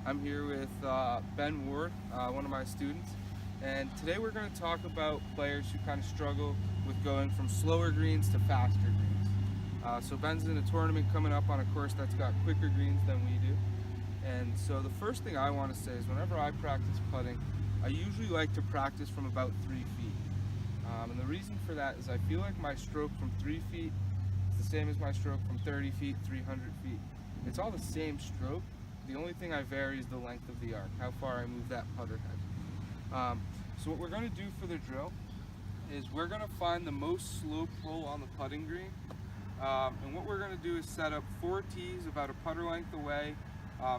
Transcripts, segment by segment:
I'm here with Ben Ward, one of my students, and today we're going to talk about players who kind of struggle with going from slower greens to faster greens. So Ben's in a tournament coming up on a course that's got quicker greens than we do, and so the first thing I want to say is whenever I practice putting, I usually like to practice from about 3 feet. And the reason for that is I feel like my stroke from 3 feet is the same as my stroke from 30 feet, 300 feet. It's all the same stroke. The only thing I vary is the length of the arc, how far I move that putter head. So what we're going to do for the drill is we're going to find the most slope roll on the putting green. And what we're going to do is set up 4 tees about a putter length away,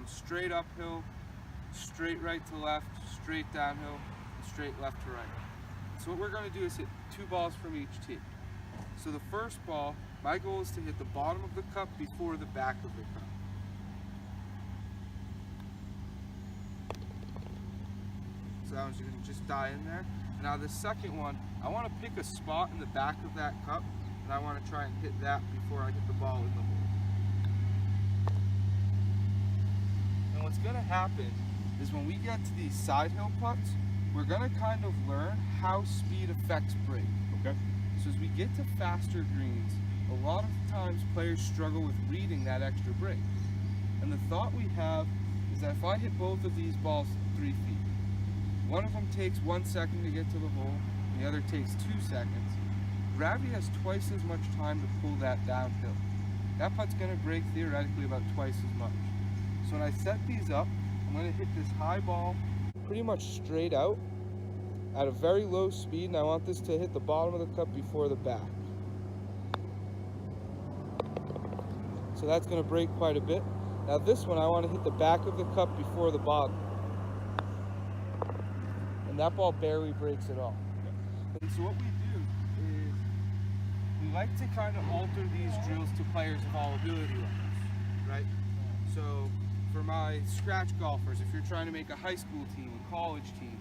straight uphill, straight right to left, straight downhill, and straight left to right. So what we're going to do is hit 2 balls from each tee. So the first ball, my goal is to hit the bottom of the cup before the back of the cup. So that one's going to just die in there. Now the second one, I want to pick a spot in the back of that cup, and I want to try and hit that before I hit the ball in the hole. And what's going to happen is when we get to these side hill putts, we're going to kind of learn how speed affects break. Okay. So as we get to faster greens, a lot of times players struggle with reading that extra break. And the thought we have is that if I hit both of these balls 3 feet, one of them takes 1 second to get to the hole, and the other takes 2 seconds. Gravity has twice as much time to pull that downhill. That putt's going to break theoretically about twice as much. So when I set these up, I'm going to hit this high ball pretty much straight out at a very low speed, and I want this to hit the bottom of the cup before the back. So that's going to break quite a bit. Now this one, I want to hit the back of the cup before the bottom. And that ball barely breaks at all. And so what we do is we like to kind of alter these drills to players of all ability levels, right? So for my scratch golfers, if you're trying to make a high school team, a college team,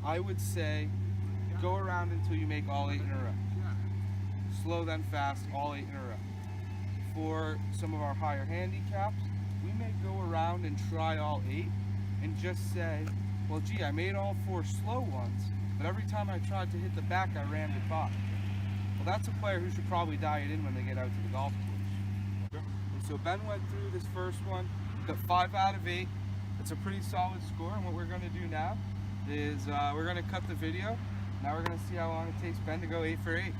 I would say go around until you make all 8 in a row. Slow then fast, all 8 in a row. For some of our higher handicaps, we may go around and try all 8 and just say, well, gee, I made all 4 slow ones, but every time I tried to hit the back, I rammed it by. Well, that's a player who should probably diet in when they get out to the golf course. And so Ben went through this first one, got 5 out of 8. It's a pretty solid score, and what we're going to do now is we're going to cut the video. Now we're going to see how long it takes Ben to go 8 for 8.